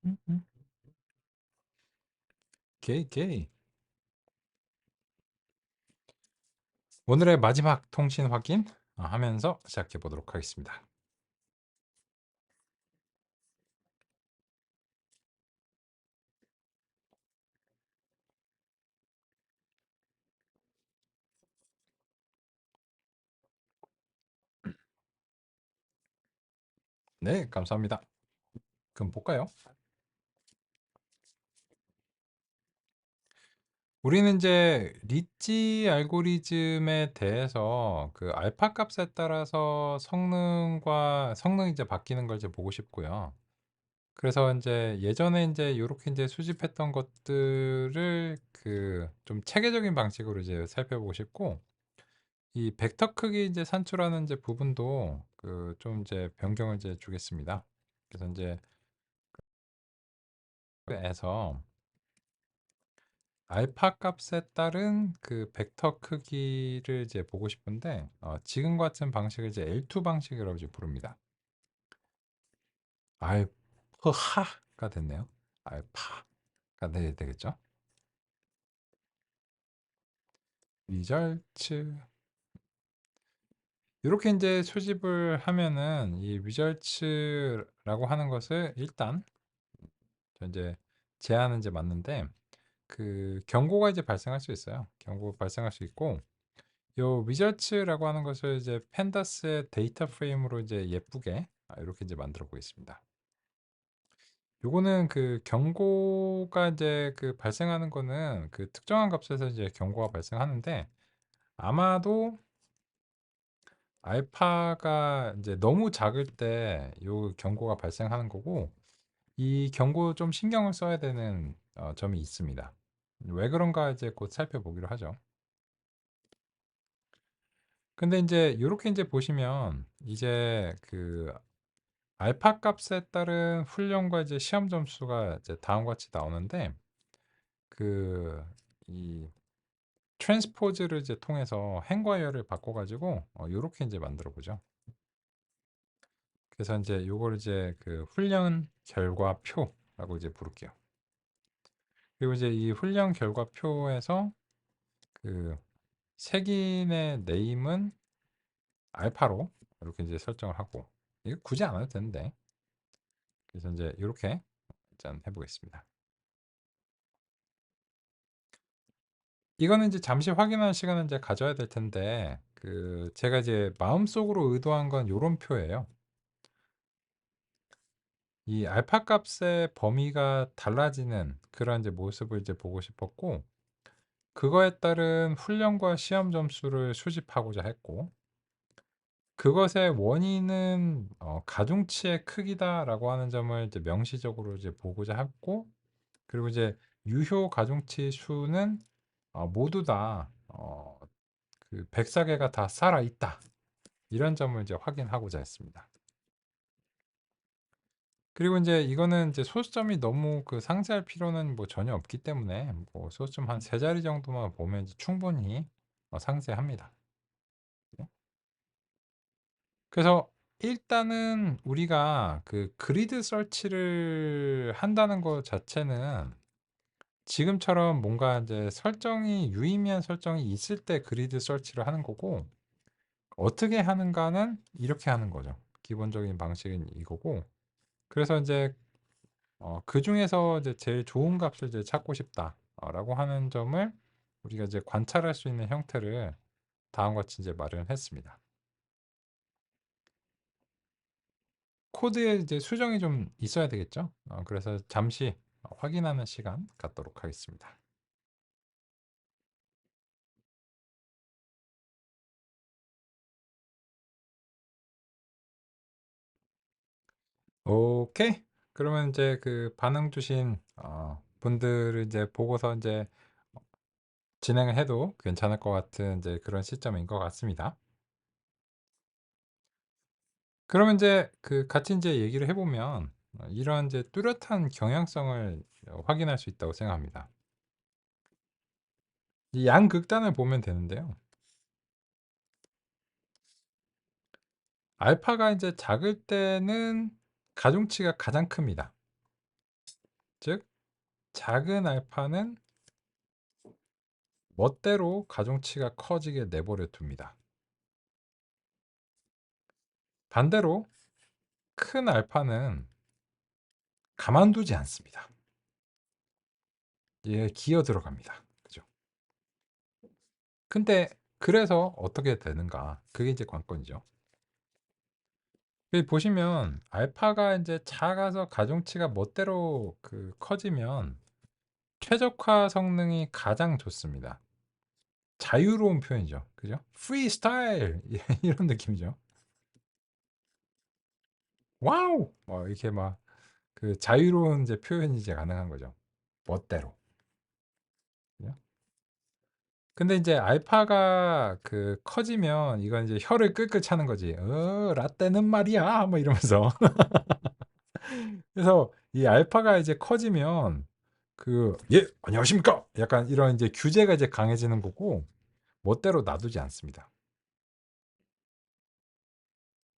음. 게이, 게이. 오늘의 마지막 통신 확인 하면서 시작해 보도록 하겠습니다. 네, 감사합니다. 그럼 볼까요? 우리는 이제 리치 알고리즘에 대해서 그 알파 값에 따라서 성능이 이제 바뀌는 걸 이제 보고 싶고요. 그래서 이제 예전에 이제 요렇게 이제 수집했던 것들을 그 좀 체계적인 방식으로 이제 살펴보고 싶고, 이 벡터 크기 이제 산출하는 이제 부분도 그 좀 이제 변경을 이제 주겠습니다. 그래서 이제 에서 알파 값에 따른 그 벡터 크기를 이제 보고 싶은데, 지금 같은 방식을 이제 L2 방식이라고 이제 부릅니다. 알파가 됐네요. 알파가 되겠죠. 리절츠 이렇게 이제 수집을 하면은 이 리절츠라고 하는 것을 일단 저 이제 제한은 이제 맞는데, 그 경고가 이제 발생할 수 있어요. 경고가 발생할 수 있고, 요 위저츠라고 하는 것을 이제 펜다스의 데이터 프레임으로 이제 예쁘게 이렇게 이제 만들어 보겠습니다. 요거는 그 경고가 이제 그 발생하는 거는 그 특정한 값에서 이제 경고가 발생하는데, 아마도 알파가 이제 너무 작을 때 요 경고가 발생하는 거고, 이 경고 좀 신경을 써야 되는 점이 있습니다. 왜 그런가 이제 곧 살펴보기로 하죠. 근데 이제 요렇게 이제 보시면 이제 그 알파 값에 따른 훈련과 이제 시험 점수가 이제 다음과 같이 나오는데, 그 이 트랜스포즈를 이제 통해서 행과 열을 바꿔 가지고 요렇게 이제 만들어 보죠. 그래서 이제 요걸 이제 그 훈련 결과표라고 이제 부를게요. 그리고 이제 이 훈련 결과표에서 그 색인의 네임은 알파로 이렇게 이제 설정을 하고, 이거 굳이 안 해도 되는데, 그래서 이제 이렇게 일단 해보겠습니다. 이거는 이제 잠시 확인하는 시간을 이제 가져야 될 텐데, 그 제가 이제 마음속으로 의도한 건 요런 표예요. 이 알파 값의 범위가 달라지는 그런 이제 모습을 이제 보고 싶었고, 그거에 따른 훈련과 시험 점수를 수집하고자 했고, 그것의 원인은 가중치의 크기다라고 하는 점을 이제 명시적으로 이제 보고자 했고, 그리고 이제 유효 가중치 수는 모두 다 그 104개가 다 살아 있다. 이런 점을 이제 확인하고자 했습니다. 그리고 이제 이거는 이제 소수점이 너무 그 상세할 필요는 뭐 전혀 없기 때문에, 뭐 소수점 한 세 자리 정도만 보면 이제 충분히 상세합니다. 네. 그래서 일단은 우리가 그 그리드 설치를 한다는 것 자체는 지금처럼 뭔가 이제 설정이 유의미한 설정이 있을 때 그리드 설치를 하는 거고, 어떻게 하는가는 이렇게 하는 거죠. 기본적인 방식은 이거고, 그래서 이제 그중에서 이제 제일 좋은 값을 이제 찾고 싶다라고 하는 점을 우리가 이제 관찰할 수 있는 형태를 다음과 같이 이제 마련했습니다. 코드에 이제 수정이 좀 있어야 되겠죠. 그래서 잠시 확인하는 시간 갖도록 하겠습니다. 오케이. 그러면 이제 그 반응 주신 분들을 이제 보고서 이제 진행을 해도 괜찮을 것 같은 이제 그런 시점인 것 같습니다. 그러면 이제 그 같이 이제 얘기를 해보면 이런 이제 뚜렷한 경향성을 확인할 수 있다고 생각합니다. 이 양극단을 보면 되는데요. 알파가 이제 작을 때는 가중치가 가장 큽니다. 즉 작은 알파는 멋대로 가중치가 커지게 내버려 둡니다. 반대로 큰 알파는 가만두지 않습니다. 예, 기어 들어갑니다. 그죠? 근데 그래서 어떻게 되는가? 그게 이제 관건이죠. 여기 보시면 알파가 이제 작아서 가중치가 멋대로 커지면 최적화 성능이 가장 좋습니다. 자유로운 표현이죠. 그죠? 프리스타일 이런 느낌이죠. 와우! 이렇게 막 자유로운 이제 표현이 이제 가능한 거죠. 멋대로. 그죠? 근데 이제 알파가 커지면 이건 이제 혀를 끌끌 차는 거지. 라떼는 말이야. 뭐 이러면서. 그래서 이 알파가 이제 커지면 예, 안녕하십니까? 약간 이런 이제 규제가 이제 강해지는 거고 멋대로 놔두지 않습니다.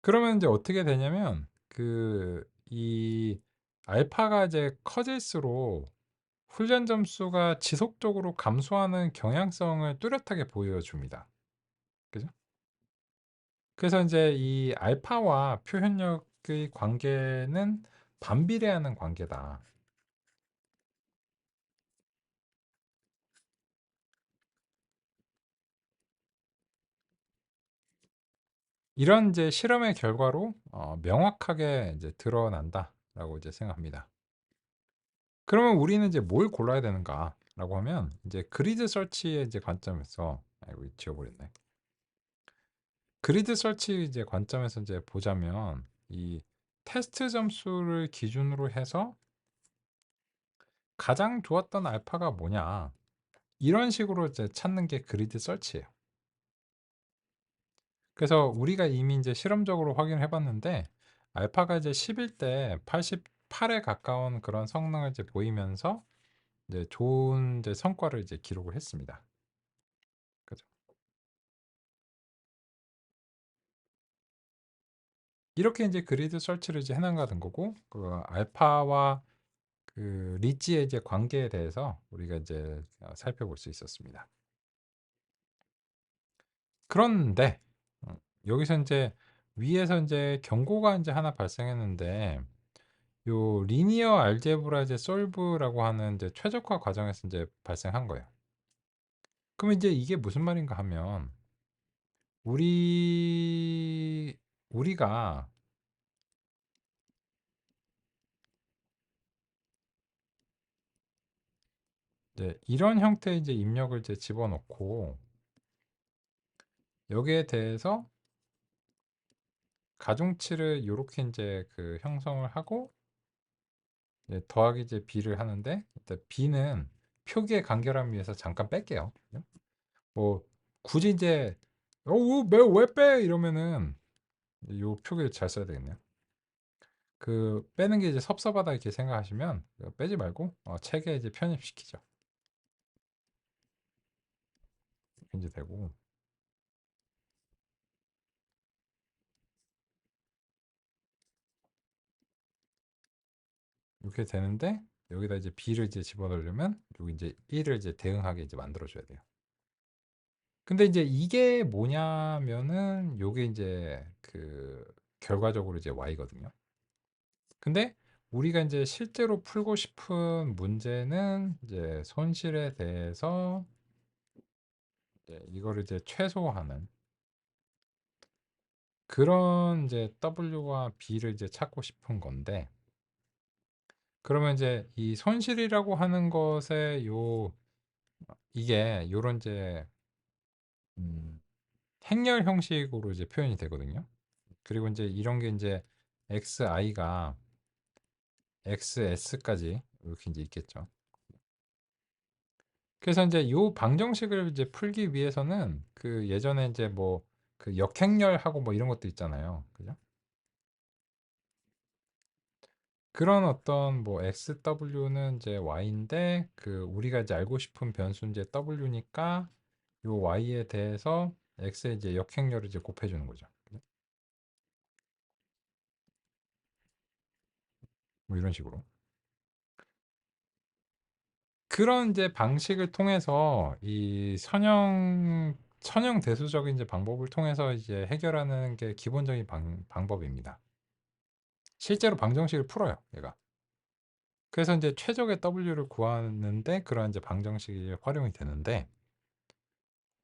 그러면 이제 어떻게 되냐면 이 알파가 이제 커질수록 훈련 점수가 지속적으로 감소하는 경향성을 뚜렷하게 보여줍니다. 그죠? 그래서 이제 이 알파와 표현력의 관계는 반비례하는 관계다. 이런 이제 실험의 결과로 명확하게 이제 드러난다라고 이제 생각합니다. 그러면 우리는 이제 뭘 골라야 되는가라고 하면 이제 그리드 서치의 이제 관점에서 아이고 지워버렸네. 그리드 서치 이제 관점에서 이제 보자면 이 테스트 점수를 기준으로 해서 가장 좋았던 알파가 뭐냐 이런 식으로 이제 찾는 게 그리드 서치예요. 그래서 우리가 이미 이제 실험적으로 확인해 봤는데 알파가 이제 10일 때 88에 가까운 그런 성능을 이제 보이면서 이제 좋은 이제 성과를 이제 기록을 했습니다. 그죠? 이렇게 이제 그리드 설치를 이제 해나가는 거고 알파와 리지의 이제 관계에 대해서 우리가 이제 살펴볼 수 있었습니다. 그런데 여기서 이제 위에서 이제 경고가 이제 하나 발생했는데 요 리니어 알제브라 이제 솔브라고 하는 이제 최적화 과정에서 이제 발생한 거예요. 그럼 이제 이게 무슨 말인가 하면 우리가 이제 이런 형태의 이제 입력을 이제 집어넣고 여기에 대해서 가중치를 요렇게 이제 형성을 하고 이제 더하기 이제 b를 하는데 일단 b는 표기의 간결함 위해서 잠깐 뺄게요. 뭐 굳이 이제 왜 빼? 이러면은 요 표기를 잘 써야 되겠네요. 빼는 게 이제 섭섭하다 이렇게 생각하시면 빼지 말고 책에 이제 편입시키죠. 이렇게 이제 되고 이렇게 되는데 여기다 이제 b를 이제 집어넣으려면 여기 이제 1을 이제 대응하게 이제 만들어줘야 돼요. 근데 이제 이게 뭐냐면은 요게 이제 결과적으로 이제 y거든요. 근데 우리가 이제 실제로 풀고 싶은 문제는 이제 손실에 대해서 이제 이거를 이제 최소화하는 그런 이제 W와 B를 이제 찾고 싶은 건데 그러면 이제 이 손실이라고 하는 것에 이게 요런 이제 음, 행렬 형식으로 이제 표현이 되거든요. 그리고 이제 이런 게 이제 XI가 XS까지 이렇게 이제 있겠죠. 그래서 이제 요 방정식을 이제 풀기 위해서는 예전에 이제 뭐 역행렬하고 뭐 이런 것도 있잖아요. 그죠? 그런 어떤 뭐 XW는 이제 Y인데 우리가 이제 알고 싶은 변수 이제 W니까 요 Y에 대해서 X의 이제 역행렬을 이제 곱해 주는 거죠. 뭐 이런 식으로. 그런 이제 방식을 통해서 이 선형 대수적인 이제 방법을 통해서 이제 해결하는 게 기본적인 방법입니다. 실제로 방정식을 풀어요, 얘가. 그래서 이제 최적의 W를 구하는데 그런 이제 방정식이 활용이 되는데,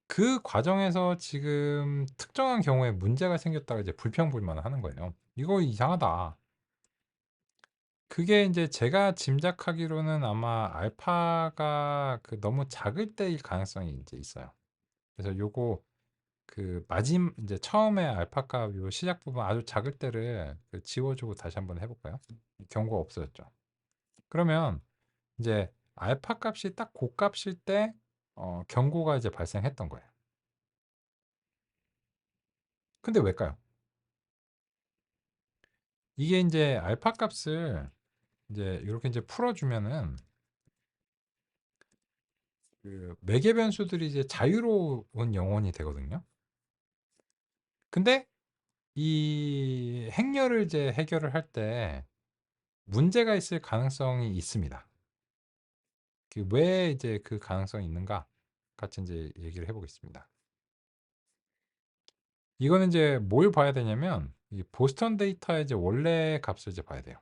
그 과정에서 지금 특정한 경우에 문제가 생겼다가 이제 불평불만을 하는 거예요. 이거 이상하다. 그게 이제 제가 짐작하기로는 아마 알파가 그 너무 작을 때일 가능성이 이제 있어요. 그래서 요거 그 이제 처음에 알파 값 요 시작 부분 아주 작을 때를 그 지워주고 다시 한번 해볼까요? 경고가 없어졌죠. 그러면 이제 알파 값이 딱 고값일 때 경고가 이제 발생했던 거예요. 근데 왜일까요? 이게 이제 알파 값을 이제 이렇게 이제 풀어주면은 그 매개 변수들이 이제 자유로운 영혼이 되거든요. 근데 이 행렬을 이제 해결을 할 때 문제가 있을 가능성이 있습니다. 그 왜 이제 그 가능성이 있는가 같이 이제 얘기를 해보겠습니다. 이거는 이제 뭘 봐야 되냐면 이 보스턴 데이터의 이제 원래 값을 이제 봐야 돼요.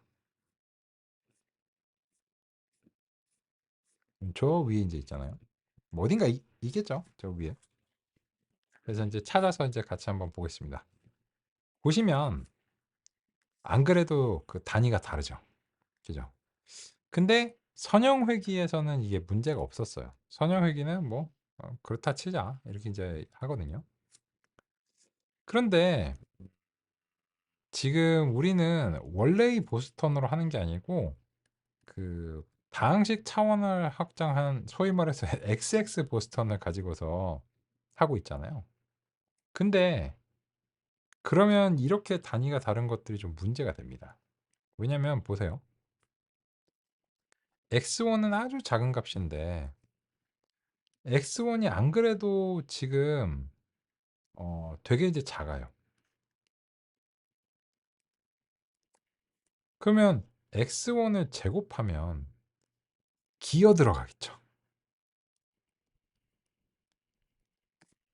저 위에 이제 있잖아요. 뭐 어딘가 있겠죠, 저 위에. 그래서 이제 찾아서 이제 같이 한번 보겠습니다. 보시면 안 그래도 그 단위가 다르죠, 그죠? 근데 선형 회귀에서는 이게 문제가 없었어요. 선형 회귀는 뭐 그렇다 치자 이렇게 이제 하거든요. 그런데 지금 우리는 원래의 보스턴으로 하는 게 아니고 그 다항식 차원을 확장한 소위 말해서 XX 보스턴을 가지고서 하고 있잖아요. 근데 그러면 이렇게 단위가 다른 것들이 좀 문제가 됩니다. 왜냐면 보세요. X1은 아주 작은 값인데 X1이 안 그래도 지금 되게 이제 작아요. 그러면 X1을 제곱하면 기어 들어가겠죠.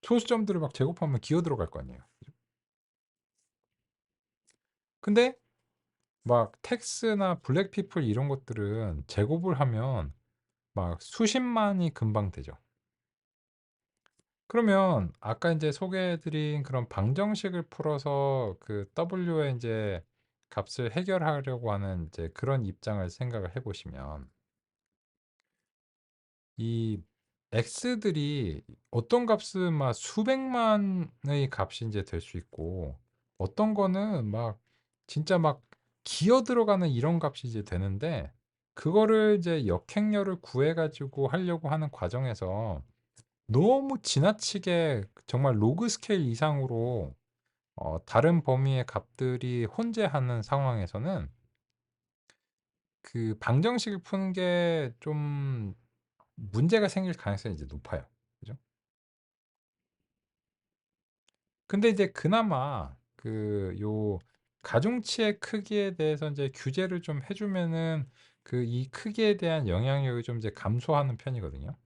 소수점들을 막 제곱하면 기어 들어갈 거 아니에요. 근데 막 텍스나 블랙피플 이런 것들은 제곱을 하면 막 수십만이 금방 되죠. 그러면 아까 이제 소개해드린 그런 방정식을 풀어서 그 W의 이제 값을 해결하려고 하는 이제 그런 입장을 생각을 해보시면 이 x들이 어떤 값은 막 수백만의 값이 이제 될 수 있고 어떤 거는 막 진짜 막 기어 들어가는 이런 값이 이제 되는데 그거를 이제 역행렬을 구해 가지고 하려고 하는 과정에서 너무 지나치게 정말 로그 스케일 이상으로 다른 범위의 값들이 혼재하는 상황에서는 그 방정식을 푸는 게 좀 문제가 생길 가능성이 이제 높아요. 그죠? 근데 이제 그나마 그 요 가중치의 크기에 대해서 이제 규제를 좀 해주면은 그 이 크기에 대한 영향력이 좀 이제 감소하는 편이거든요.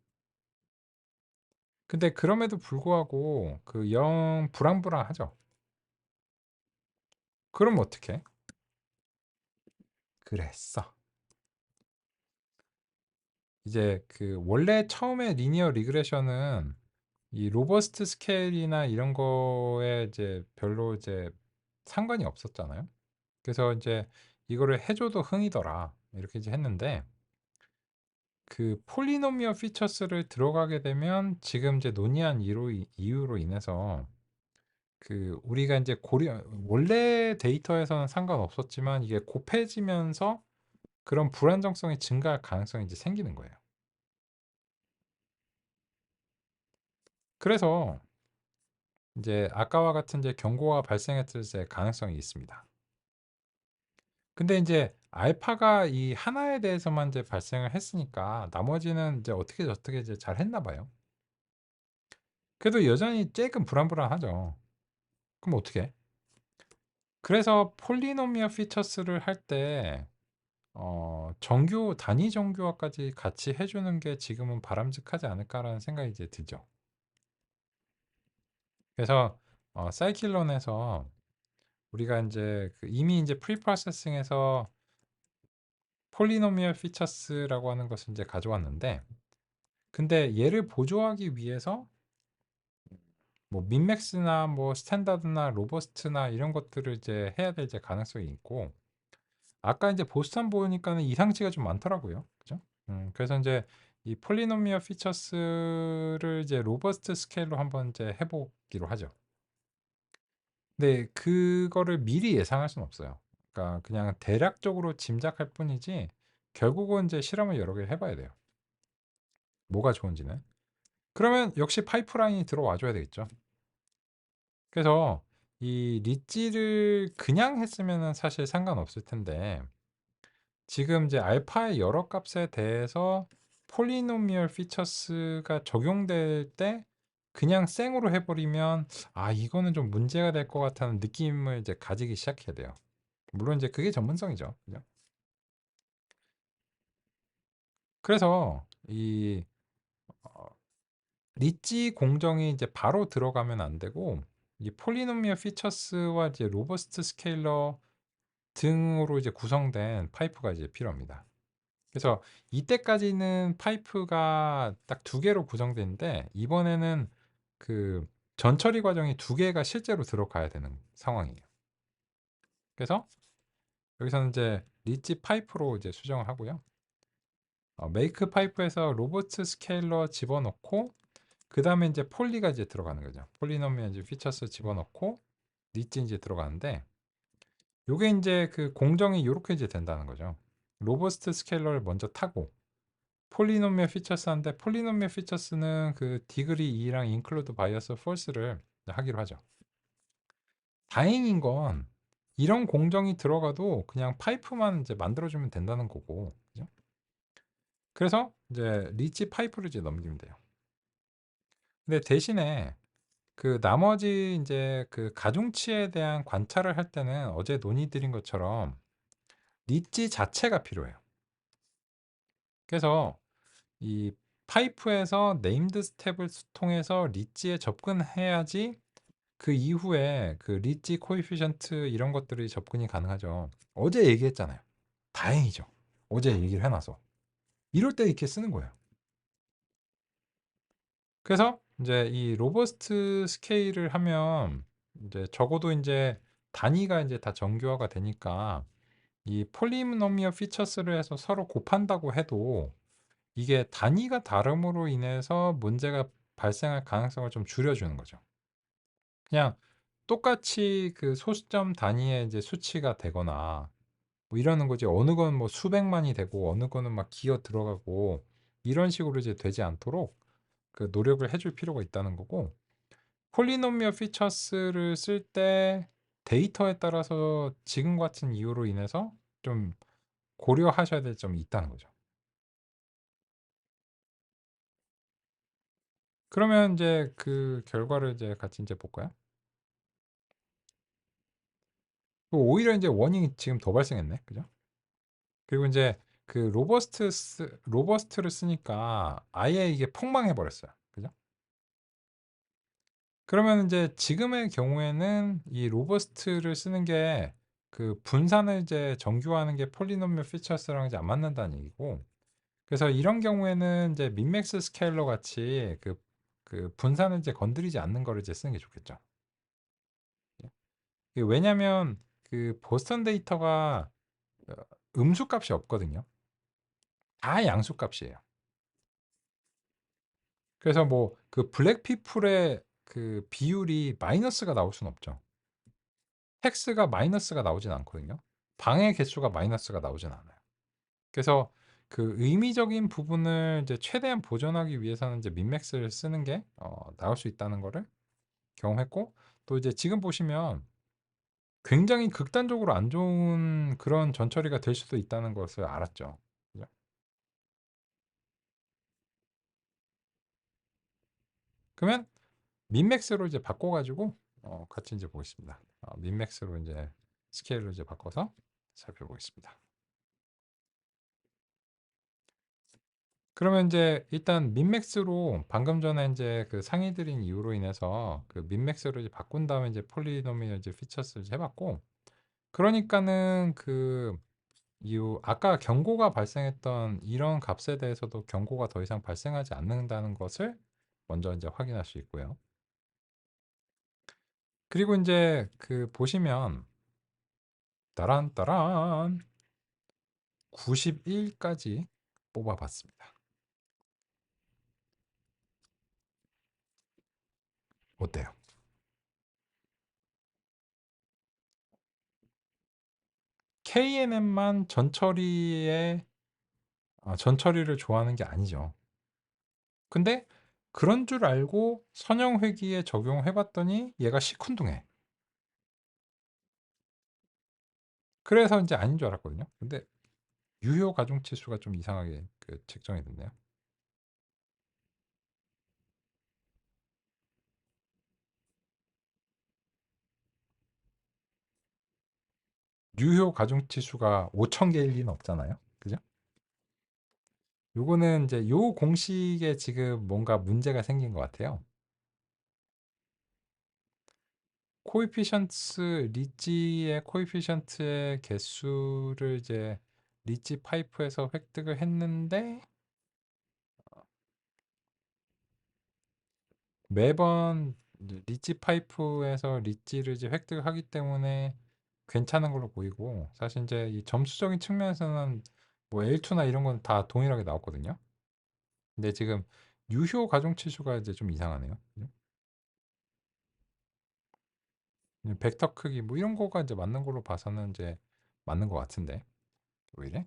근데 그럼에도 불구하고 그 영 불황불황하죠. 그럼 어떻게? 그랬어. 이제 그 원래 처음에 리니어 리그레션은 이 로버스트 스케일이나 이런 거에 이제 별로 이제 상관이 없었잖아요. 그래서 이제 이거를 해줘도 흥이더라 이렇게 이제 했는데 그 폴리노미얼 피처스를 들어가게 되면 지금 이제 논의한 이유로 인해서 그 우리가 이제 원래 데이터에서는 상관없었지만 이게 곱해지면서 그런 불안정성이 증가할 가능성이 이제 생기는 거예요. 그래서 이제 아까와 같은 이제 경고가 발생했을 때 가능성이 있습니다. 근데 이제 알파가 이 하나에 대해서만 이제 발생을 했으니까 나머지는 이제 어떻게 저떻게 이제 잘 했나 봐요. 그래도 여전히 조금 불안불안하죠. 그럼 어떻게? 그래서 폴리노미얼 피처스를 할 때 정규 단위 정규화까지 같이 해 주는 게 지금은 바람직하지 않을까라는 생각이 이제 들죠. 그래서 사이클론에서 우리가 인제 그 이미 인제 프리 프로세싱에서 폴리노미얼 피처스라고 하는 것을 인제 가져왔는데, 근데 얘를 보조하기 위해서 뭐 민맥스나 뭐 스탠다드나 로버스트나 이런 것들을 이제 해야 될 이제 가능성이 있고, 아까 인제 보스턴 보니까는 이상치가 좀 많더라고요. 그죠? 그래서 인제 이 폴리노미얼 피처스를 이제 로버스트 스케일로 한번 이제 해 보기로 하죠. 근데 그거를 미리 예상할 수는 없어요. 그러니까 그냥 대략적으로 짐작할 뿐이지 결국은 이제 실험을 여러 개를 해 봐야 돼요, 뭐가 좋은지는. 그러면 역시 파이프라인이 들어와 줘야 되겠죠. 그래서 이 리찌를 그냥 했으면은 사실 상관없을 텐데, 지금 이제 알파의 여러 값에 대해서 폴리노미얼 피처스가 적용될 때 그냥 생으로 해 버리면 '아 이거는 좀 문제가 될 것 같다.'는 느낌을 이제 가지기 시작해야 돼요. 물론 이제 그게 전문성이죠. 그죠? 그래서 이 어 리지 공정이 이제 바로 들어가면 안 되고, 이 폴리노미얼 피처스와 이제 로버스트 스케일러 등으로 이제 구성된 파이프가 이제 필요합니다. 그래서 이때까지는 파이프가 딱 두 개로 구성되는데, 이번에는 그 전처리 과정이 두 개가 실제로 들어가야 되는 상황이에요. 그래서 여기서는 이제 리지 파이프로 이제 수정을 하고요. 메이크 파이프에서 로버트 스케일러 집어넣고, 그다음에 이제 폴리가 이제 들어가는 거죠. 폴리노미얼 이제 피처스 집어넣고 리지 이제 들어가는데, 요게 인제 그 공정이 요렇게 이제 된다는 거죠. 로버스트 스케일러를 먼저 타고 폴리노미얼 피처스한테, 폴리노미얼 피처스는 그 디그리 2랑 인클루드 바이어스 폴스를 하기로 하죠. 다행인 건 이런 공정이 들어가도 그냥 파이프만 이제 만들어 주면 된다는 거고. 그죠? 그래서 이제 리치 파이프를 이제 넘기면 돼요. 근데 대신에 그 나머지 인제 그 가중치에 대한 관찰을 할 때는 어제 논의드린 것처럼 리지 자체가 필요해요. 그래서 이 파이프에서 네임드 스텝을 통해서 리지에 접근해야지 그 이후에 그 리지 코에피션트 이런 것들이 접근이 가능하죠. 어제 얘기했잖아요. 다행이죠. 어제 얘기를 해 놔서. 이럴 때 이렇게 쓰는 거예요. 그래서 인제 이 로버스트 스케일을 하면 인제 적어도 인제 단위가 인제 다 정교화가 되니까 이 폴리노미얼 피처스를 해서 서로 곱한다고 해도 이게 단위가 다름으로 인해서 문제가 발생할 가능성을 좀 줄여주는 거죠. 그냥 똑같이 그 소수점 단위의 이제 수치가 되거나 뭐 이러는 거지, 어느 건 뭐 수백만이 되고 어느 거는 막 기어 들어가고 이런 식으로 이제 되지 않도록 그 노력을 해줄 필요가 있다는 거고, 폴리노미얼 피처스를 쓸 때 데이터에 따라서 지금 같은 이유로 인해서 좀 고려하셔야 될 점이 있다는 거죠. 그러면 인제 그 결과를 이제 같이 인제 볼까요? 오히려 인제 원인이 지금 더 발생했네. 그죠? 그리고 인제 그 로버스트를 쓰니까 아예 이게 폭망해 버렸어요. 그죠? 그러면 인제 지금의 경우에는 이 로버스트를 쓰는 게 그 분산을 이제 정교화하는 게 폴리노미얼 피처스랑 이제 안 맞는다는 얘기고, 그래서 이런 경우에는 이제 민맥스 스케일러 같이 그 분산을 이제 건드리지 않는 거를 이제 쓰는 게 좋겠죠. 예. 왜냐면 그 보스턴 데이터가 어 음수 값이 없거든요. 다 양수 값이에요. 그래서 뭐 그 블랙 피플의 그 비율이 마이너스가 나올 수는 없죠. 텍스가 마이너스가 나오진 않거든요. 방의 개수가 마이너스가 나오진 않아요. 그래서 그 의미적인 부분을 이제 최대한 보존하기 위해서는 이제 민맥스를 쓰는 게 나을 수 있다는 거를 경험했고, 또 이제 지금 보시면 굉장히 극단적으로 안 좋은 그런 전처리가 될 수도 있다는 것을 알았죠. 그죠? 그러면 민맥스로 이제 바꿔 가지고 같이 인제 보겠습니다. 민맥스로 인제 스케일로 이제 바꿔서 살펴보겠습니다. 그러면 이제 일단 민맥스로 방금 전에 이제 그 상위 드린 이유로 인해서 그 민맥스로 이제 바꾼 다음에 이제 폴리노미얼 이제 피처스를 이제 해봤고, 그러니까는 그 이후 아까 경고가 발생했던 이런 값에 대해서도 경고가 더 이상 발생하지 않는다는 것을 먼저 이제 확인할 수 있고요. 그리고 이제 그 보시면 따란 따란 91까지 뽑아봤습니다. 어때요? KNN만 전처리를 좋아하는 게 아니죠. 근데 그런 줄 알고 선형회귀에 적용해봤더니 얘가 시큰둥해. 그래서 이제 아닌 줄 알았거든요. 근데 유효 가중치수가 좀 이상하게 그 책정이 됐네요. 유효 가중치수가 5,000개일 리는 없잖아요. 그죠? 요거는 이제 요 공식에 지금 뭔가 문제가 생긴 것 같아요. 코에피션트 리지의 코에피션트의 개수를 이제 리지 파이프에서 획득을 했는데 매번 리지 파이프에서 리지를 이제 획득하기 때문에 괜찮은 걸로 보이고, 사실 이제 이 점수적인 측면에서는 뭐 L2나 이런 건 다 동일하게 나왔거든요. 근데 지금 유효 가중치수가 이제 좀 이상하네요. 벡터 크기 뭐 이런 거가 이제 맞는 걸로 봐서는 이제 맞는 것 같은데, 오히려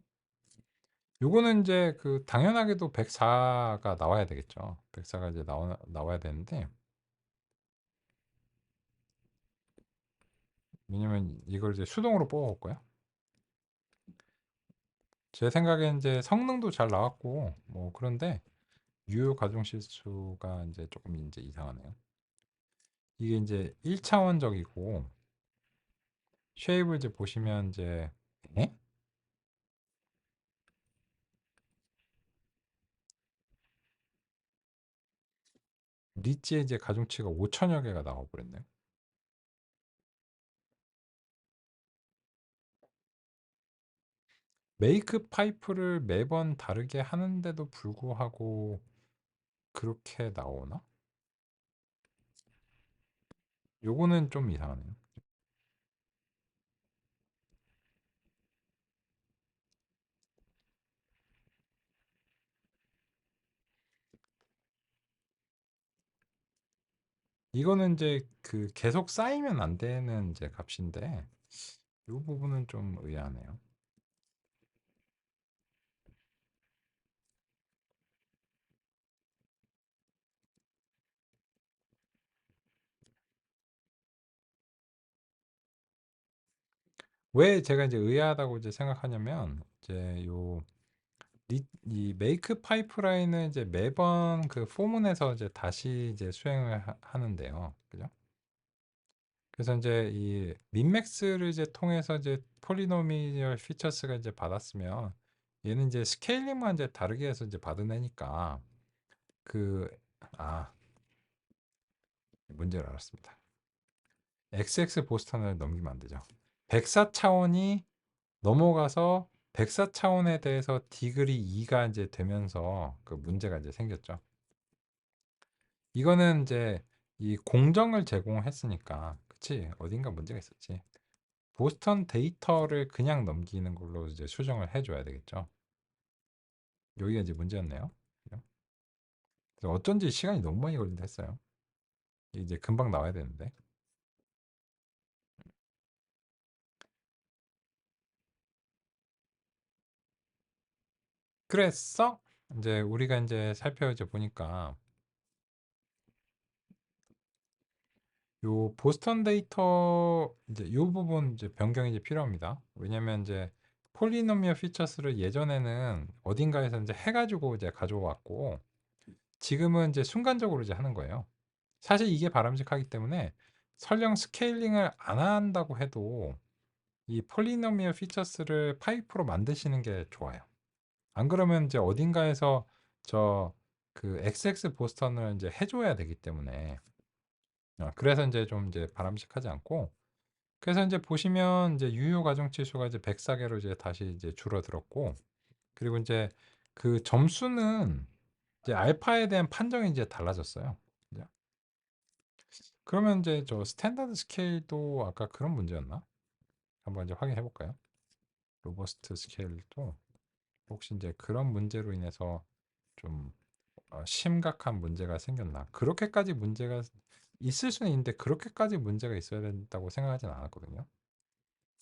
요거는 이제 그 당연하게도 104가 나와야 되겠죠. 104가 이제 나와야 되는데, 왜냐면 이걸 이제 수동으로 뽑아볼 거야. 제 생각엔 이제 성능도 잘 나왔고 뭐 그런데 유효 가중 실수가 이제 조금 이제 이상하네요. 이게 이제 1차원적이고 쉐입을 이제 보시면 이제 에? 리치의 이제 가중치가 5천여 개가 나와 버렸네요. 메이크 파이프를 매번 다르게 하는데도 불구하고 그렇게 나오나? 요거는 좀 이상하네요. 이거는 이제 그 계속 쌓이면 안 되는 이제 값인데 이 부분은 좀 의아하네요. 왜 제가 이제 의아하다고 이제 생각하냐면 이제 이 메이크 파이프라인은 이제 매번 그 포문에서 이제 다시 이제 수행을 하는데요. 그죠? 그래서 이제 이 민맥스를 이제 통해서 이제 폴리노미얼 피처스가 이제 받았으면 얘는 이제 스케일링만 이제 다르게 해서 이제 받은 애니까 그, 아, 문제를 알았습니다. XX 보스턴을 넘기면 안 되죠. 104차원이 넘어가서 104차원에 대해서 디그리 2가 이제 되면서 그 문제가 이제 생겼죠. 이거는 이제 이 공정을 제공했으니까, 그치? 어딘가 문제가 있었지. 보스턴 데이터를 그냥 넘기는 걸로 이제 수정을 해줘야 되겠죠. 여기가 이제 문제였네요. 그죠? 그래서 어쩐지 시간이 너무 많이 걸린다 했어요. 이제 금방 나와야 되는데. 그래서 이제 우리가 이제 살펴 보니까 요 보스턴 데이터 이제 요 부분 이제 변경이 이제 필요합니다. 왜냐면 이제 폴리노미얼 피처스를 예전에는 어딘가에서 이제 해가지고 이제 가져왔고 지금은 이제 순간적으로 이제 하는 거예요. 사실 이게 바람직하기 때문에 설령 스케일링을 안 한다고 해도 이 폴리노미얼 피처스를 파이프로 만드시는 게 좋아요. 안 그러면 이제 어딘가에서 그 XX 보스턴을 이제 해줘야 되기 때문에 그래서 이제 좀 이제 바람직하지 않고 그래서 이제 보시면 이제 유효 가중 치수가 이제 104개로 이제 다시 이제 줄어들었고 그리고 이제 그 점수는 이제 알파에 대한 판정이 이제 달라졌어요. 그죠? 그러면 이제 저 스탠다드 스케일도 아까 그런 문제였나? 한번 이제 확인해 볼까요? 로버스트 스케일도 혹시 이제 그런 문제로 인해서 좀 심각한 문제가 생겼나? 그렇게까지 문제가 있을 수는 있는데 그렇게까지 문제가 있어야 된다고 생각하진 않았거든요.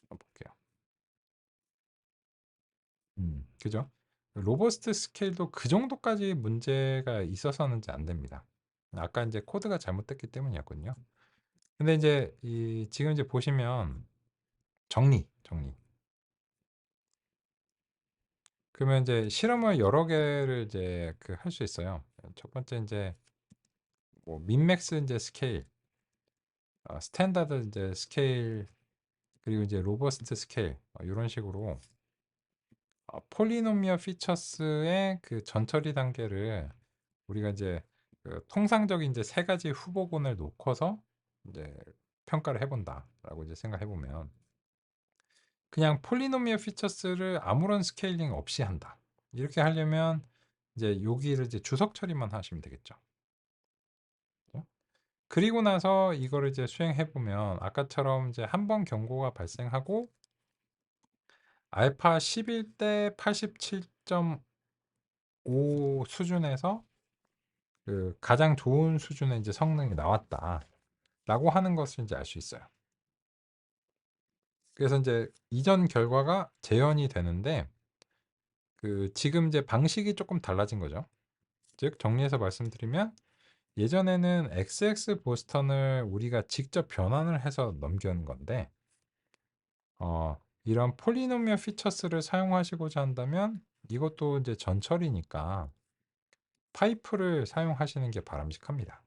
한번 볼게요. 그죠? 로버스트 스케일도 그 정도까지 문제가 있어서는지 안 됩니다. 아까 이제 코드가 잘못됐기 때문이었거든요. 근데 이제 지금 이제 보시면 정리. 그러면 이제 실험을 여러 개를 이제 그 할 수 있어요. 첫 번째 이제 뭐 민맥스 이제 스케일, 스탠다드 이제 스케일, 그리고 이제 로버스트 스케일 이런 식으로 폴리노미얼 피처스의 그 전처리 단계를 우리가 이제 그 통상적인 이제 세 가지 후보군을 놓고서 이제 평가를 해본다라고 이제 생각해 보면 그냥 폴리노미얼 피처스를 아무런 스케일링 없이 한다. 이렇게 하려면 이제 여기를 이제 주석 처리만 하시면 되겠죠. 그죠? 그리고 나서 이거를 이제 수행해 보면 아까처럼 이제 한 번 경고가 발생하고 알파 11 대 87.5 수준에서 그 가장 좋은 수준의 이제 성능이 나왔다라고 하는 것을 이제 알 수 있어요. 그래서 이제 이전 결과가 재현이 되는데 그 지금 이제 방식이 조금 달라진 거죠. 즉 정리해서 말씀드리면 예전에는 XX 보스턴을 우리가 직접 변환을 해서 넘기는 건데 이런 폴리노미얼 피처스를 사용하시고자 한다면 이것도 이제 전처리니까 파이프를 사용하시는 게 바람직합니다.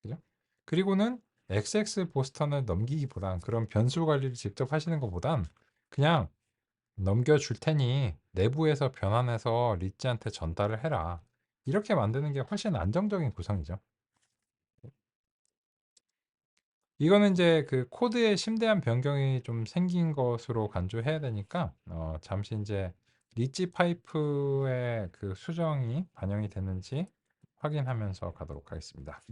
그죠? 그리고는 XX 보스턴을 넘기기보단 그런 변수 관리를 직접 하시는 것보단 그냥 넘겨줄 테니 내부에서 변환해서 리치한테 전달을 해라. 이렇게 만드는 게 훨씬 안정적인 구성이죠. 이거는 이제 그 코드에 심대한 변경이 좀 생긴 것으로 간주해야 되니까 잠시 이제 리치 파이프의 그 수정이 반영이 됐는지 확인하면서 가도록 하겠습니다.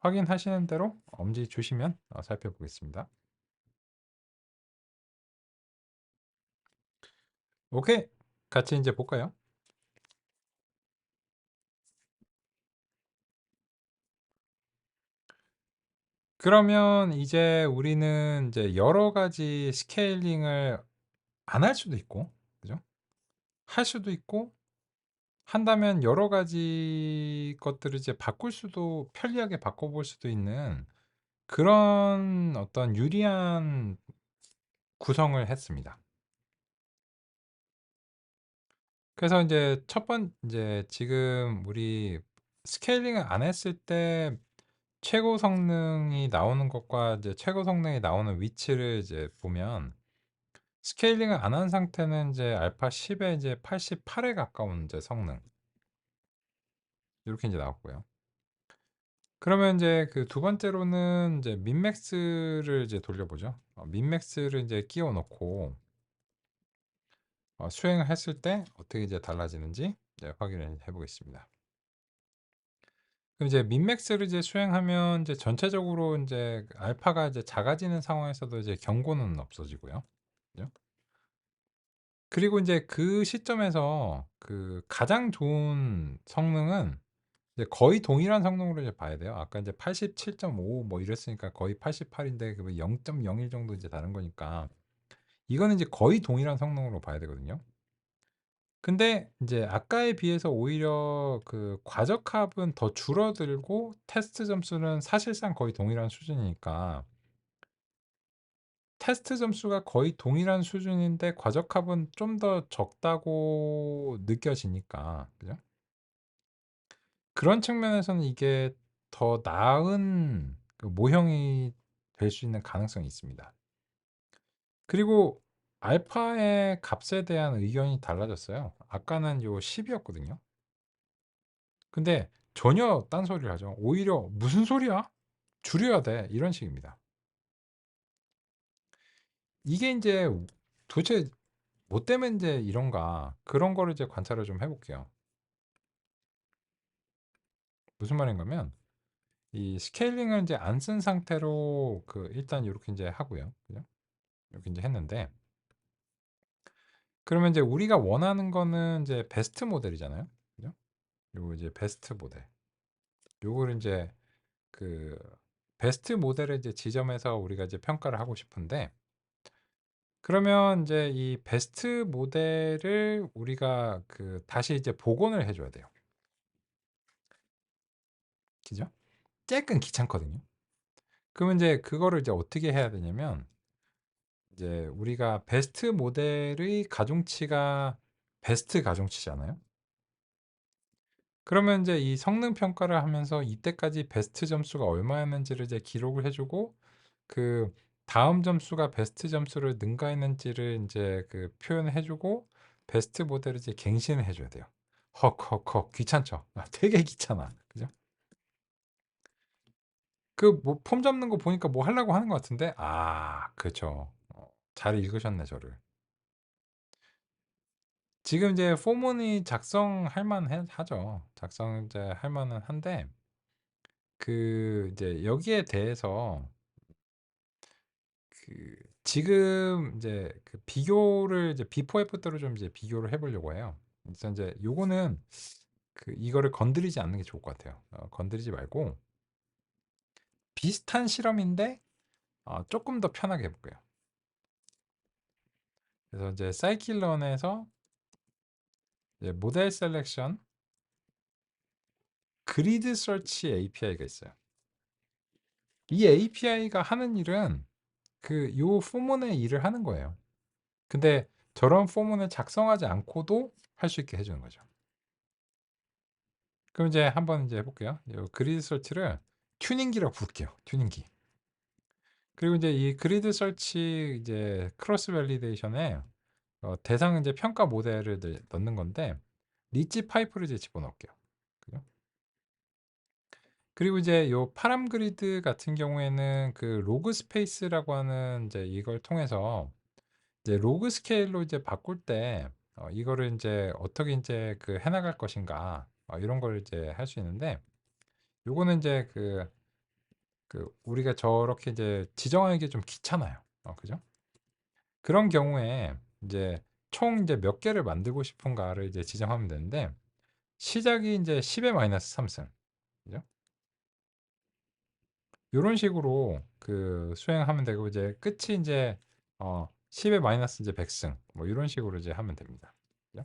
확인하시는 대로 엄지 주시면 살펴보겠습니다. 오케이. 같이 이제 볼까요? 그러면 이제 우리는 이제 여러 가지 스케일링을 안 할 수도 있고, 그죠? 할 수도 있고, 한다면 여러 가지 것들을 이제 바꿀 수도, 편리하게 바꿔볼 수도 있는 그런 어떤 유리한 구성을 했습니다. 그래서 이제 이제 지금 우리 스케일링을 안 했을 때 최고 성능이 나오는 것과 이제 최고 성능이 나오는 위치를 이제 보면 스케일링을 안 한 상태는 이제 알파 10에 이제 88에 가까운 이제 성능 이렇게 이제 나왔고요. 그러면 이제 그 두 번째로는 이제 민맥스를 이제 돌려보죠. 민맥스를 이제 끼워 넣고 수행을 했을 때 어떻게 이제 달라지는지 이제 확인을 해보겠습니다. 그럼 이제 민맥스를 이제 수행하면 이제 전체적으로 이제 알파가 이제 작아지는 상황에서도 이제 경고는 없어지고요. 그죠? 그리고 이제 그 시점에서 그 가장 좋은 성능은 이제 거의 동일한 성능으로 이제 봐야 돼요. 아까 이제 87.5 뭐 이랬으니까 거의 88인데 그 0.01 정도 이제 다른 거니까 이거는 이제 거의 동일한 성능으로 봐야 되거든요. 근데 이제 아까에 비해서 오히려 그 과적합은 더 줄어들고 테스트 점수는 사실상 거의 동일한 수준이니까 테스트 점수가 거의 동일한 수준인데 과적합은 좀 더 적다고 느껴지니까 그죠? 그런 측면에서는 이게 더 나은 그 모형이 될 수 있는 가능성이 있습니다. 그리고 알파의 값에 대한 의견이 달라졌어요. 아까는 요 10 이었거든요. 근데 전혀 딴소리를 하죠. 오히려 "무슨 소리야? 줄여야 돼." 이런 식입니다. 이게 인제 도대체 뭐 때문에 인제 이런가 그런 거를 이제 관찰을 좀 해 볼게요. 무슨 말인가면 이 스케일링을 인제 안 쓴 상태로 그 일단 요렇게 인제 하고요. 그죠? 요렇게 인제 했는데 그러면 인제 우리가 원하는 거는 인제 베스트 모델이잖아요. 그죠? 요거 이제 베스트 모델. 요거를 인제 그 베스트 모델을 이제 지점에서 우리가 이제 평가를 하고 싶은데 그러면 인제 이 베스트 모델을 우리가 그 다시 이제 복원을 해 줘야 돼요. 그죠? 쬐끔 귀찮거든요. 그러면 인제 그거를 이제 어떻게 해야 되냐면 이제 우리가 베스트 모델의 가중치가 베스트 가중치잖아요. 그러면 인제 이 성능 평가를 하면서 이때까지 베스트 점수가 얼마였는지를 이제 기록을 해 주고 그 다음 점수가 베스트 점수를 능가했는지를 인제 그 표현을 해 주고 베스트 모델을 이제 갱신을 해 줘야 돼요. 헉 귀찮죠? 아 되게 귀찮아. 그죠? 그 뭐 폼 잡는 거 보니까 뭐 하려고 하는 것 같은데 아 그쵸. 잘 읽으셨네 저를. 지금 이제 포문이 작성할 만해 하죠. 작성 이제 할 만은 한데 그 이제 여기에 대해서 그 지금 이제 그 비교를 이제 비포 애프터를 좀 이제 비교를 해 보려고 해요. 그래서 인제 요거는 그 이거를 건드리지 않는 게 좋을 것 같아요. 건드리지 말고 비슷한 실험인데 쪼끔 더 편하게 해 볼게요. 그래서 이제 scikit-learn에서 이제 모델 셀렉션 그리드 서치 API가 있어요. 이 API가 하는 일은 그 요 포문의 일을 하는 거예요. 근데 저런 포문을 작성하지 않고도 할 수 있게 해 주는 거죠. 그럼 이제 한번 이제 해 볼게요. 요 그리드 서치를 튜닝기라고 부를게요, 튜닝기. 그리고 이제 이 그리드 서치 이제 크로스 밸리데이션에 대상 이제 평가 모델을 이제 넣는 건데 리치 파이프를 이제 집어넣을게요. 그죠? 그리고 이제 요 파람 그리드 같은 경우에는 그 로그 스페이스라고 하는 이제 이걸 통해서 이제 로그 스케일로 이제 바꿀 때 이거를 인제 어떻게 인제 그 해 나갈 것인가 이런 걸 이제 할 수 있는데 요거는 인제 그 우리가 저렇게 이제 지정하는 게 좀 귀찮아요. 그죠? 그런 경우에 인제 총 인제 몇 개를 만들고 싶은가를 이제 지정하면 되는데 시작이 인제 10의 마이너스 3 승. 그죠? 요런 식으로 그 수행하면 되고 이제 끝이 인제 10의 마이너스 이제 100 승 뭐 요런 식으로 이제 하면 됩니다. 그죠?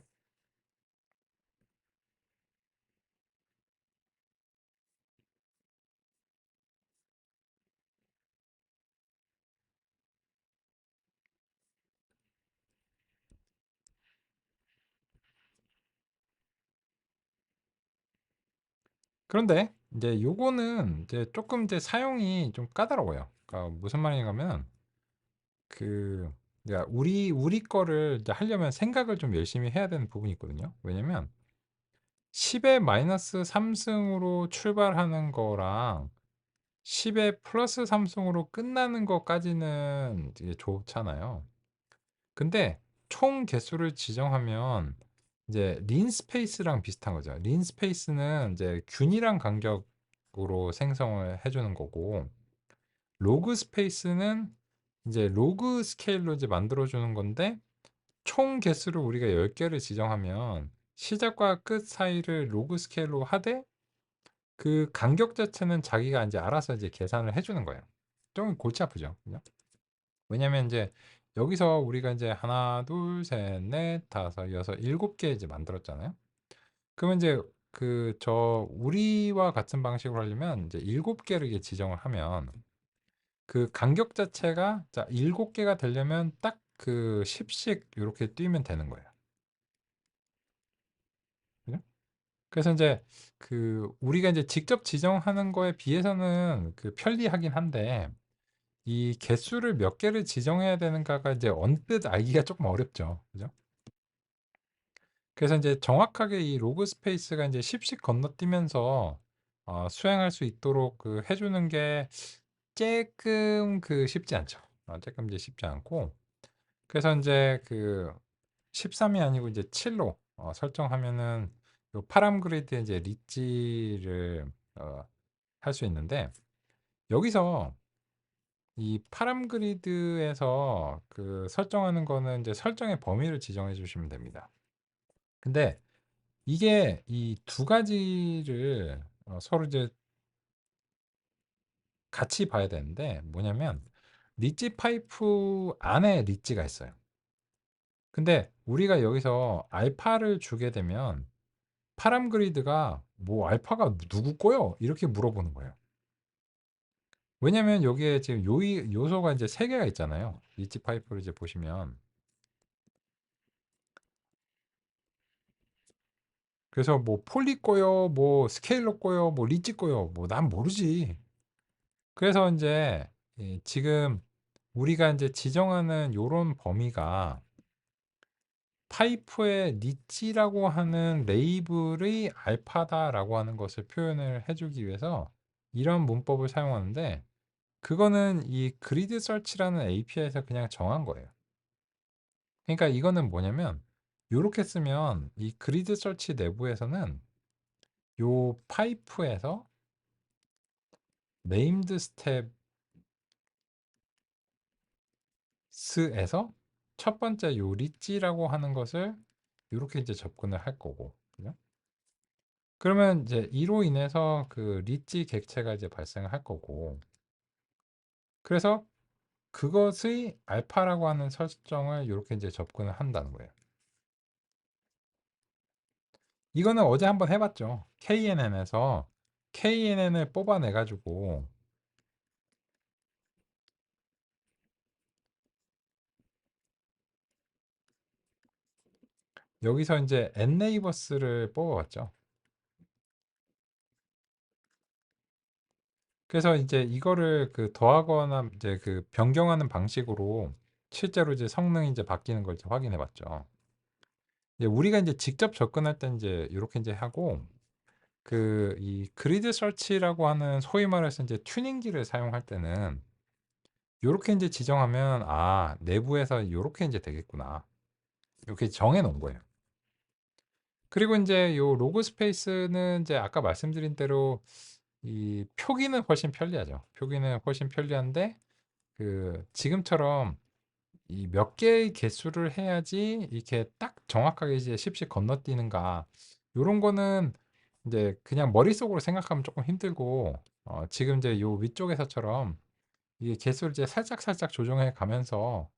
그런데 인제 요거는 이제 쪼끔 이제 사용이 좀 까다로워요. 그러니까 무슨 말인가면 그 그러니까 우리 거를 이제 하려면 생각을 좀 열심히 해야 되는 부분이 있거든요. 왜냐면 10의 마이너스 3 승으로 출발하는 거랑 10의 플러스 3 승으로 끝나는 것까지는 되게 좋잖아요. 근데 총 개수를 지정하면 이제 린 스페이스랑 비슷한 거죠. 린 스페이스는 이제 균일한 간격으로 생성을 해 주는 거고 로그 스페이스는 이제 로그 스케일로 이제 만들어 주는 건데 총 개수를 우리가 10 개를 지정하면 시작과 끝 사이를 로그 스케일로 하되 그 간격 자체는 자기가 인제 알아서 이제 계산을 해 주는 거예요. 좀 골치 아프죠. 그죠? 왜냐면 인제 여기서 우리가 인제 하나 둘 셋 넷 다섯 여섯 일곱 개 이제 만들었잖아요. 그러면 인제 그 우리와 같은 방식으로 하려면 인제 일곱 개를 이게 지정을 하면 그 간격 자체가 자 일곱 개가 되려면 딱 그 10 씩 요렇게 뛰면 되는 거예요. 그죠? 그래서 인제 그 우리가 인제 직접 지정하는 거에 비해서는 그 편리하긴 한데 이 개수를 몇 개를 지정해야 되는가가 이제 언뜻 알기가 조금 어렵죠. 그죠? 그래서 이제 정확하게 이 로그 스페이스가 이제 10씩 건너뛰면서 수행할 수 있도록 그 해주는 게 조금 그 쉽지 않죠. 조금 이제 쉽지 않고. 그래서 이제 그 13이 아니고 이제 7로 설정하면은 요 파람 그리드에 이제 리치를 할 수 있는데, 여기서 이 파람 그리드에서 그 설정하는 거는 이제 설정의 범위를 지정해 주시면 됩니다. 근데 이게 이 두 가지를 서로 이제 같이 봐야 되는데, 뭐냐면 리치 파이프 안에 리치가 있어요. 근데 우리가 여기서 알파를 주게 되면 파람 그리드가 뭐 알파가 누구 거요? 이렇게 물어보는 거예요. 왜냐면 여기에 지금 요소가 이제 세 개가 있잖아요. 리치 파이프를 이제 보시면. 그래서 뭐 폴리 거요, 뭐 스케일러 거요, 뭐 리치 거요, 뭐 난 모르지. 그래서 이제 지금 우리가 이제 지정하는 요런 범위가 파이프의 리치라고 하는 레이블의 알파다라고 하는 것을 표현을 해주기 위해서 이런 문법을 사용하는데, 그거는 이 그리드 서치라는 API에서 그냥 정한 거예요. 그러니까 이거는 뭐냐면, 요렇게 쓰면 이 그리드 서치 내부에서는 요 파이프에서 네임드 스텝스에서 첫 번째 요 리치라고 하는 것을 이렇게 이제 접근을 할 거고, 그죠? 그러면 이제 이로 인해서 그 리치 객체가 이제 발생을 할 거고, 그래서 그것의 알파라고 하는 설정을 이렇게 이제 접근을 한다는 거예요. 이거는 어제 한번 해봤죠. KNN에서 KNN을 뽑아내 가지고 여기서 이제 nneighbors를 뽑아봤죠. 그래서 이제 이거를 그 더하거나 이제 그 변경하는 방식으로 실제로 이제 성능이 이제 바뀌는 걸 이제 확인해 봤죠. 이제 우리가 이제 직접 접근할 때 이제 이렇게 이제 하고, 그 이 그리드 설치라고 하는 소위 말해서 이제 튜닝기를 사용할 때는 요렇게 이제 지정하면 내부에서 요렇게 이제 되겠구나. 이렇게 정해 놓은 거예요. 그리고 이제 요 로그 스페이스는 이제 아까 말씀드린 대로 이 표기는 훨씬 편리하죠. 표기는 훨씬 편리한데, 그 지금처럼 이 몇 개의 개수를 해야지 이렇게 딱 정확하게 이제 10씩 건너뛰는가, 요런 거는 이제 그냥 머릿속으로 생각하면 조금 힘들고, 지금 이제 요 위쪽에서처럼 이게 개수를 이제 살짝살짝 조정해 가면서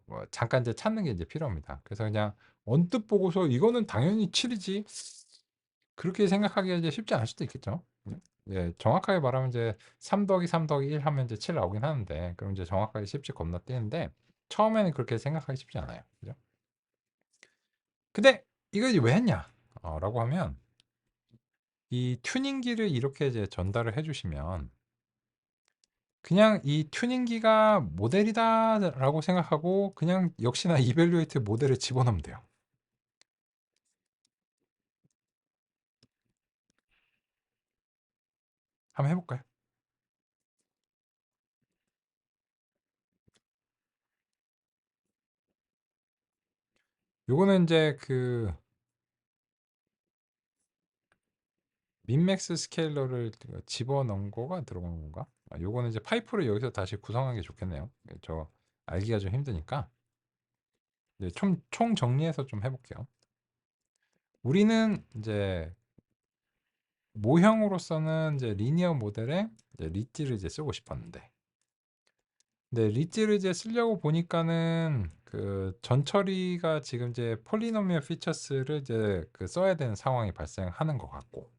뭐 잠깐 이제 찾는 게 이제 필요합니다. 그래서 그냥 언뜻 보고서 이거는 당연히 7이지, 그렇게 생각하기가 이제 쉽지 않을 수도 있겠죠. 예, 정확하게 말하면 이제 3 더하기 3 더하기 1 하면 이제 7 나오긴 하는데, 그럼 이제 정확하게 10씩 건너뛰는데 처음에는 그렇게 생각하기 쉽지 않아요. 그죠? 근데 이거 이제 왜 했냐? 라고 하면, 이 튜닝기를 이렇게 이제 전달을 해주시면 그냥 이 튜닝기가 모델이다라고 생각하고 그냥 역시나 이벨루에이트 모델을 집어넣으면 돼요. 한번 해볼까요? 요거는 이제 그 민맥스 스케일러를 집어넣은 거가 들어간 건가? 요거는 이제 파이프를 여기서 다시 구성하는 게 좋겠네요. 저 알기가 좀 힘드니까 이제 총 정리해서 좀 해볼게요. 우리는 이제 모형으로서는 이제 리니어 모델에 이제 리지를 이제 쓰고 싶었는데, 네, 리지를 이제 쓰려고 보니까는 그 전처리가 지금 이제 폴리노미얼 피처스를 이제 그 써야 되는 상황이 발생하는 것 같고,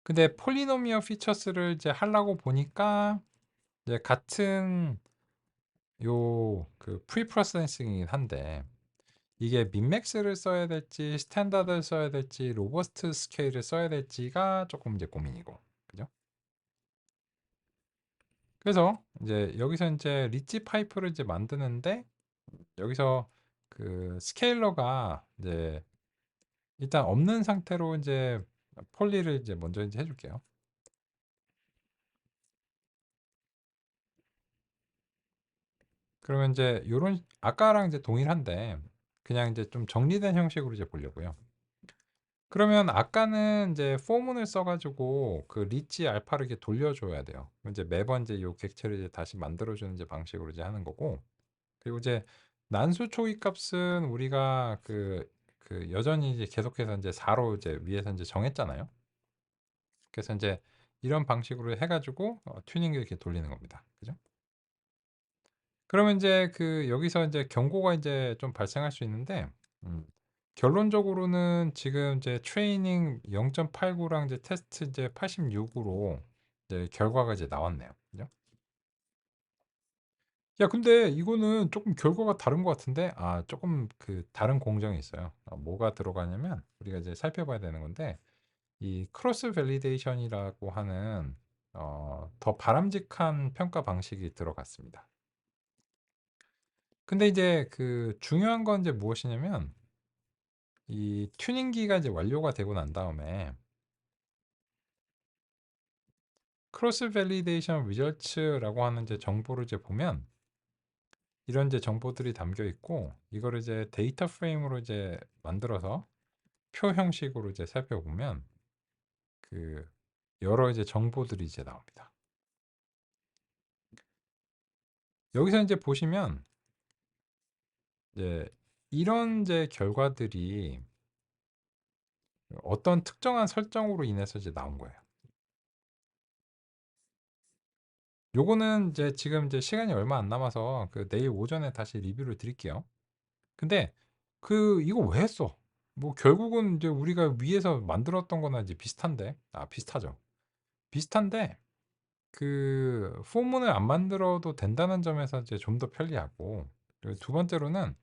근데 폴리노미얼 피처스를 이제 하려고 보니까 이제 같은 요 그 프리프로세싱이긴 한데, 이게 민맥스를 써야 될지 스탠다드를 써야 될지 로버스트 스케일을 써야 될지가 조금 이제 고민이고, 그죠? 그래서 이제 여기서 인제 리치 파이프를 이제 만드는데 여기서 그 스케일러가 이제 일단 없는 상태로 인제 폴리를 이제 먼저 인제 해 줄게요. 그러면 인제 요런 아까랑 이제 동일한데 그냥 인제 좀 정리된 형식으로 이제 보려고요. 그러면 아까는 인제 포문을 써 가지고 그 리치 알파를 이렇게 돌려 줘야 돼요. 인제 매번 이제 요 객체를 이제 다시 만들어 주는 이제 방식으로 이제 하는 거고, 그리고 이제 난수 초기 값은 우리가 여전히 이제 계속해서 인제 4로 이제 위에서 인제 정했잖아요. 그래서 인제 이런 방식으로 해 가지고 튜닝을 이렇게 돌리는 겁니다. 그죠? 그러면 인제 여기서 인제 경고가 인제 좀 발생할 수 있는데, 음 결론적으로는 지금 이제 트레이닝 0.89랑 이제 테스트 이제 86 으로 이제 결과가 이제 나왔네요. 그죠? "야 근데 이거는 쪼끔 결과가 다른 것 같은데?" 아 쪼끔 다른 공정이 있어요. 뭐가 들어가냐면 우리가 이제 살펴봐야 되는 건데, 이 크로스 밸리데이션이라고 하는 더 바람직한 평가 방식이 들어갔습니다. 근데 이제 중요한 건 이제 무엇이냐면, 이 튜닝기가 이제 완료가 되고 난 다음에 크로스 밸리데이션 리저츠라고 하는 이제 정보를 이제 보면 이런 이제 정보들이 담겨 있고, 이거를 이제 데이터 프레임으로 이제 만들어서 표 형식으로 이제 살펴보면 그 여러 이제 정보들이 이제 나옵니다. 여기서 이제 보시면 이제 이런 이제 결과들이 어떤 특정한 설정으로 인해서 이제 나온 거예요. 요거는 이제 지금 이제 시간이 얼마 안 남아서 내일 오전에 다시 리뷰를 드릴게요. 근데 "이거 왜 했어?" 뭐 결국은 이제 우리가 위에서 만들었던 거나 이제 비슷한데, 비슷하죠. 비슷한데 포문을 안 만들어도 된다는 점에서 이제 좀 더 편리하고, 그리고 두 번째로는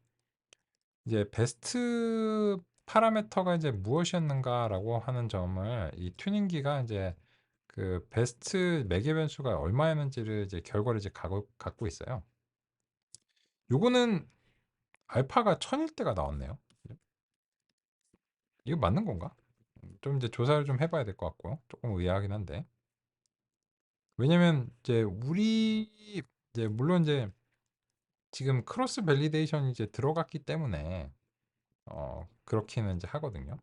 이제 '베스트 파라미터가 이제 무엇이었는가.'라고 하는 점을 이 튜닝기가 인제 베스트 매개 변수가 얼마였는지를 이제 결과를 이제 가고 갖고 있어요. 요거는 알파가 1000일 때가 나왔네요. 이거 맞는 건가? 좀 이제 조사를 좀 해 봐야 될 것 같고요. 쪼끔 의아하긴 한데. 왜냐면 이제 이제 물론 이제 지금 크로스 밸리데이션이 이제 들어갔기 때문에 그렇게는 인제 하거든요.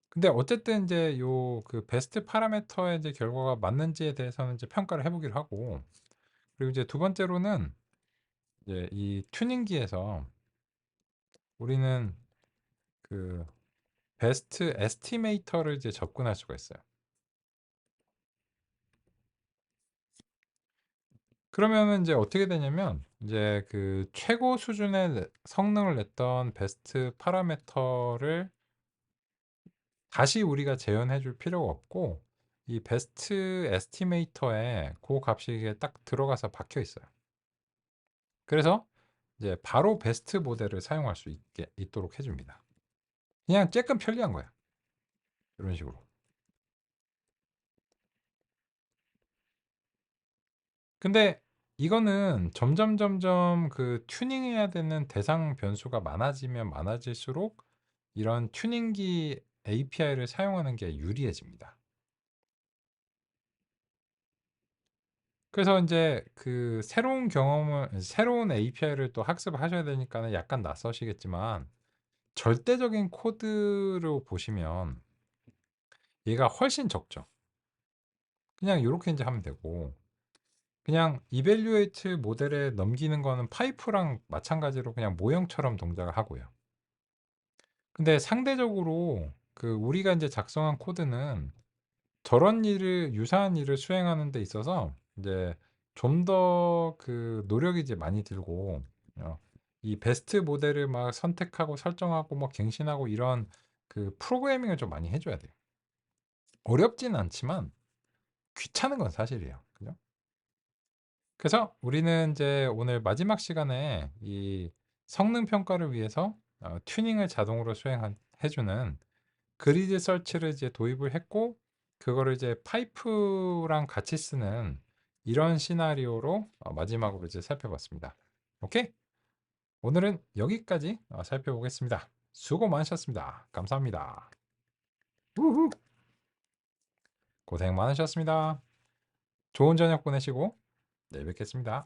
근데 어쨌든 인제 베스트 파라미터의 이제 결과가 맞는지에 대해서는 이제 평가를 해 보기로 하고, 그리고 이제 두 번째로는 이제 이 튜닝기에서 우리는 그 베스트 에스티메이터를 이제 접근할 수가 있어요. 그러면은 인제 어떻게 되냐면 인제 최고 수준의 성능을 냈던 베스트 파라미터를 다시 우리가 재현해 줄 필요가 없고, 이 베스트 에스티메이터에 고 값이 이게 딱 들어가서 박혀 있어요. 그래서 이제 바로 베스트 모델을 사용할 수 있도록 해 줍니다. 그냥 쬐끔 편리한 거야. 이런 식으로. 근데 이거는 점점 튜닝해야 되는 대상 변수가 많아지면 많아질수록 이런 튜닝기 API를 사용하는 게 유리해집니다. 그래서 인제 새로운 API를 또 학습을 하셔야 되니까는 약간 낯서시겠지만, 절대적인 코드로 보시면 얘가 훨씬 적죠. 그냥 요렇게 인제 하면 되고, 그냥 evaluate 모델에 넘기는 거는 파이프랑 마찬가지로 그냥 모형처럼 동작을 하고요. 근데 상대적으로 우리가 인제 작성한 코드는 저런 일을 유사한 일을 수행하는 데 있어서 인제 좀 더 노력이 이제 많이 들고, 어 이 베스트 모델을 막 선택하고 설정하고 뭐 갱신하고 이런 프로그래밍을 좀 많이 해 줘야 돼요. 어렵지는 않지만 귀찮은 건 사실이에요. 그죠? 그래서 우리는 인제 오늘 마지막 시간에 이 성능 평가를 위해서 튜닝을 자동으로 수행한 해 주는 그리드 서치를 이제 도입을 했고, 그거를 이제 파이프랑 같이 쓰는 이런 시나리오로 마지막으로 이제 살펴봤습니다. 오케이? 오늘은 여기까지 살펴보겠습니다. 수고 많으셨습니다. 감사합니다. 우후. 고생 많으셨습니다. 좋은 저녁 보내시고 내일 뵙겠습니다.